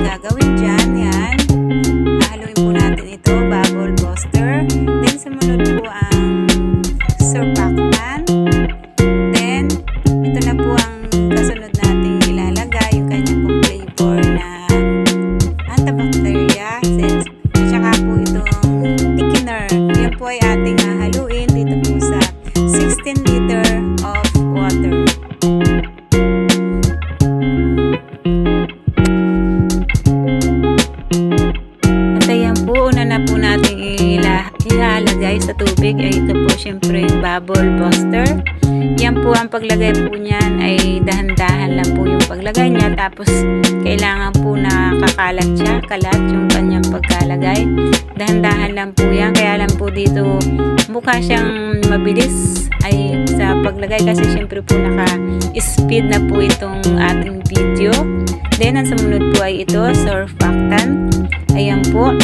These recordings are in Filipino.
gagawin dyan, yan. Hahaluin po natin ito, bubble buster. Then, sumunod po ang surfactant. Then, ito na po ang kasunod natin ilalagay, yung kanyang pong flavor na antibacteria. At saka po itong thickener. Yan po ay ating hahaluin dito po sa 16 liter of water. Una na po natin ilalagay sa tubig ay ito po syempre yung bubble buster. Yan po ang paglagay po niyan ay dahan-dahan lang po yung paglagay niya, tapos kailangan po na kakalat siya, kalat yung kanyang pagkalagay. Dahan-dahan lang po yan, kaya lang po dito mukha siyang mabilis ay sa paglagay kasi syempre po naka-speed na po itong ating video. Then ang sumunod po ay ito, surfactant. Ayan po.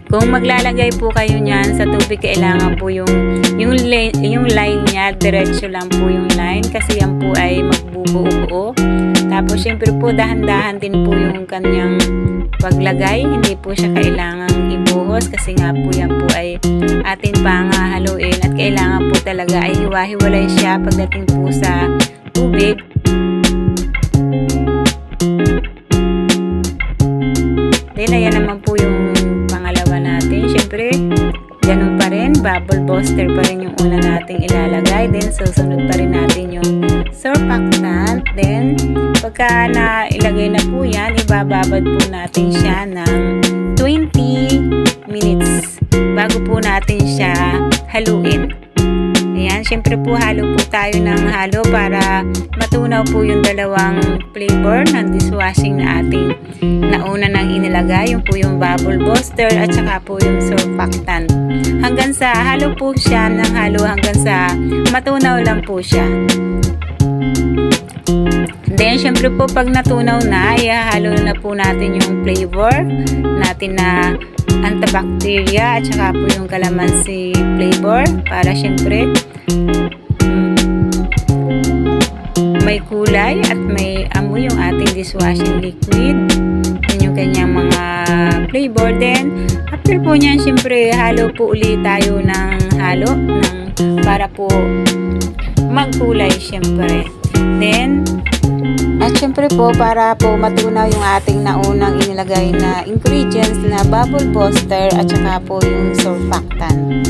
Kung maglalagay po kayo niyan sa tubig, kailangan po yung line niya, diretso lang po yung line kasi yan po ay magbubuo-buo. Tapos syempre po dahan-dahan din po yung kanyang paglagay, hindi po siya kailangang ibuhos kasi nga po yan po ay atin pang haluin at kailangan po talaga ay hiwa-hiwalay siya pagdating po sa tubig. Then ayan naman po yung pangalawa natin. Syempre, ganun pa rin. Bubble buster pa rin yung una nating ilalagay. Then, susunod pa rin natin yung surfactant. Then, pagka nailagay na po yan, ibababad po natin siya ng 20 minutes bago po natin siya haluin. Ayan, syempre po halo po tayo ng halo para matunaw po yung dalawang flavor ng dishwashing na ating nauna nang inilagay, yung po yung bubble buster at saka po yung surfactant. Hanggang sa halo po siya ng halo hanggang sa matunaw lang po siya. Then, syempre po pag natunaw na, ihahalo na po natin yung flavor natin na antibacteria at saka po yung calamansi flavor para syempre may kulay at may amoy yung ating dishwashing liquid. Yan yung kanyang mga flavor. Then, after po nyan, syempre halo po ulit tayo ng halo para po magkulay syempre. Then, at syempre po, para po matunaw yung ating naunang inilagay na ingredients na bubble buster at saka po yung surfactant.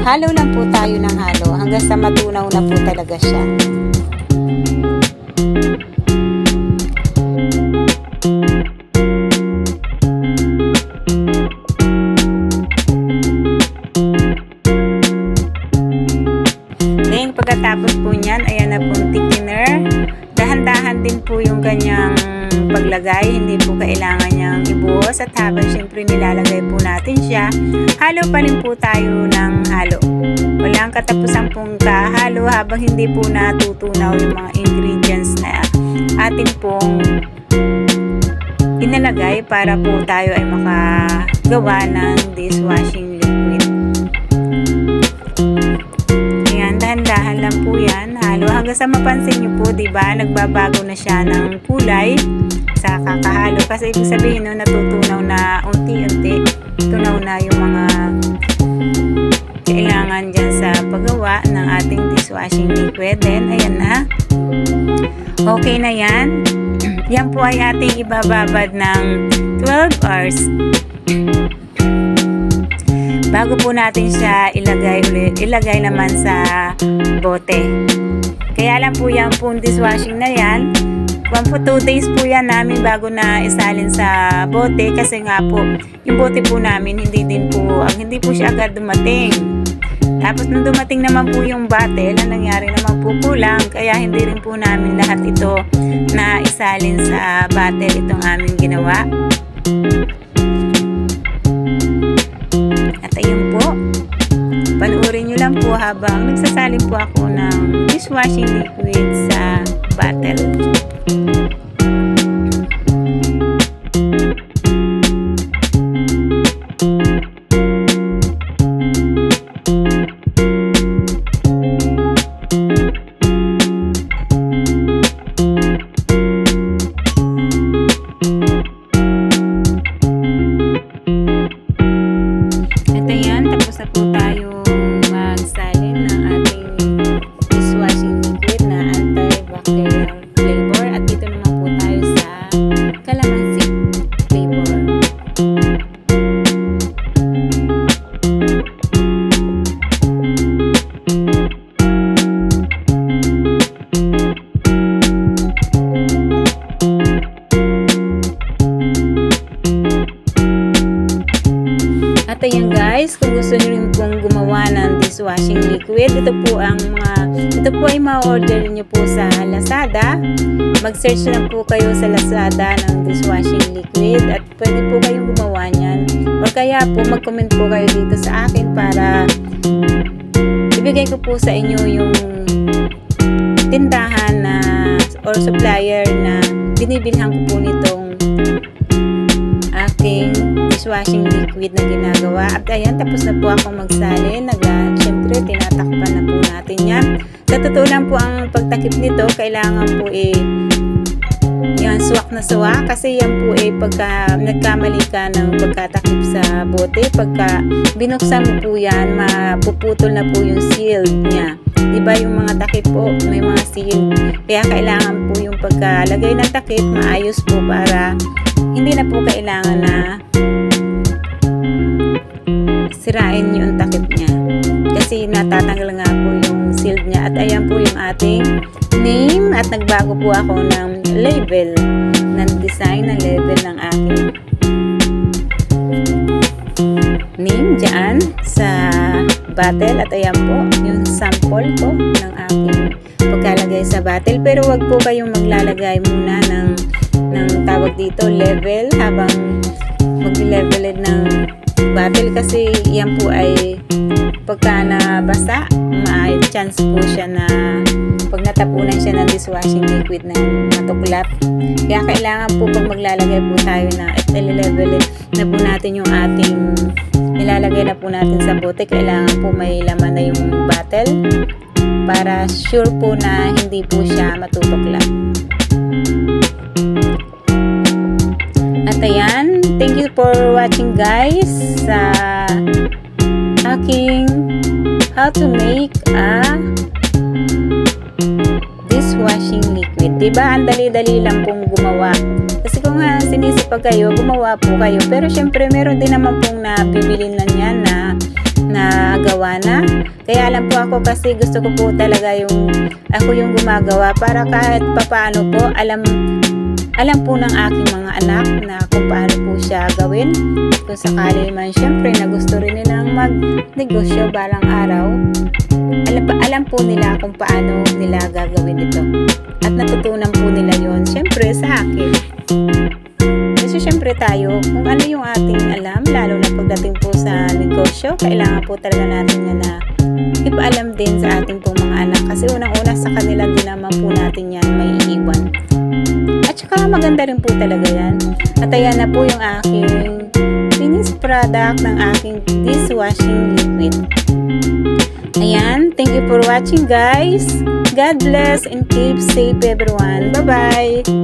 Halo lang po tayo ng halo hanggang sa matunaw na po talaga siya. Then, pagkatapos po niyan, ayan na po yung thickener. Dahan-dahan din po yung kanyang paglagay, hindi po kailangan niyang ibuhos at habang syempre nilalagay po natin siya, halo pa rin po tayo ng halo. Walang katapusang pong kahalo habang hindi po natutunaw yung mga ingredients na atin pong inalagay para po tayo ay makagawa ng dishwashing liquid. Ayan, dahan-dahan lang po yan. Halo hanggang sa mapansin nyo po, diba, nagbabago na siya ng kulay sa kakahalo. Kasi ibig sabihin no, natutunaw na unti-unti. Tunaw na yung mga kailangan dyan sa paggawa ng ating dishwashing liquid. Then, ayan na. Okay na yan. Yan po ay ating ibababad ng 12 hours. Bago po natin siya ilagay naman sa bote. Kaya lang po yan po dishwashing na yan. 1 to 2 days po yan namin bago na isalin sa bote kasi nga po yung bote po namin hindi po siya agad dumating. Tapos nung dumating naman po yung bottle, ang nangyari naman po kulang kaya hindi rin po namin lahat ito na isalin sa bottle itong aming ginawa. At ayun po, panoorin nyo lang po habang nagsasalin po ako ng dishwashing liquid sa bottle. At ayan guys, kung gusto nyo rin pong gumawa ng dishwashing liquid, ito po ay ma-order nyo po sa Lazada. Mag-search lang po kayo sa Lazada ng dishwashing liquid at pwede po kayong gumawa niyan. O kaya po mag-comment po kayo dito sa akin para ibigay ko po sa inyo yung tindahan na or supplier na binibilhan ko po nitong aking dishwashing liquid na ginagawa. At ayan, tapos na po ako magsalin. Siyempre, tinatakpan na po natin yan. Sa totoo lang po ang pagtakip nito, kailangan po yan, suwak na suwak. Kasi yan po pagka nagkamali ka ng pagkatakip sa bote, pagka binuksan mo po yan, mapuputol na po yung seal niya. Diba yung mga takip po, may mga seal. Kaya kailangan po yung pagkalagay ng takip, maayos po para hindi na po kailangan na sirain yung takip niya. Kasi natatanggal nga po yung seal niya. At ayan po yung ating name. At nagbago po ako ng label, ng design ng label ng aking name dyan sa bottle. At ayan po yung sample ko ng aking pagkalagay sa bottle. Pero wag po kayong maglalagay muna ng tawag dito level habang mag-level ng bottle, kasi yan po ay pagka nabasa, may chance po siya na pag natapunan siya ng dishwashing liquid na matuklat. Kaya kailangan po pag maglalagay po tayo na level na po natin yung ating ilalagay na po natin sa bote, kailangan po may laman na yung bottle para sure po na hindi po siya matutuklat. At ayan, thank you for watching guys sa aking how to make a dishwashing liquid. Diba, ang dali-dali lang pong gumawa. Kasi kung sinisipag kayo, gumawa po kayo. Pero syempre, meron din naman pong nabibilin lang yan na gawa na. Kaya alam po ako, kasi gusto ko po talaga ako yung gumagawa para kahit papaano po, alam po ng aking mga anak na kung paano po siya gawin. At kung sakali man syempre na gusto rin nilang magnegosyo balang araw, alam po nila kung paano nila gagawin ito. At natutunan po nila yon syempre sa akin. Kasi syempre tayo, kung ano yung ating alam, lalo na pagdating po sa negosyo, kailangan po talaga natin yan na ipaalam din sa ating pong mga anak. Kasi unang-una sa kanila din naman po natin yan may iiwan. At saka maganda rin po talaga yan. At ayan na po yung aking finished product ng aking dishwashing liquid. Ayan, thank you for watching guys. God bless and keep safe everyone. Bye-bye!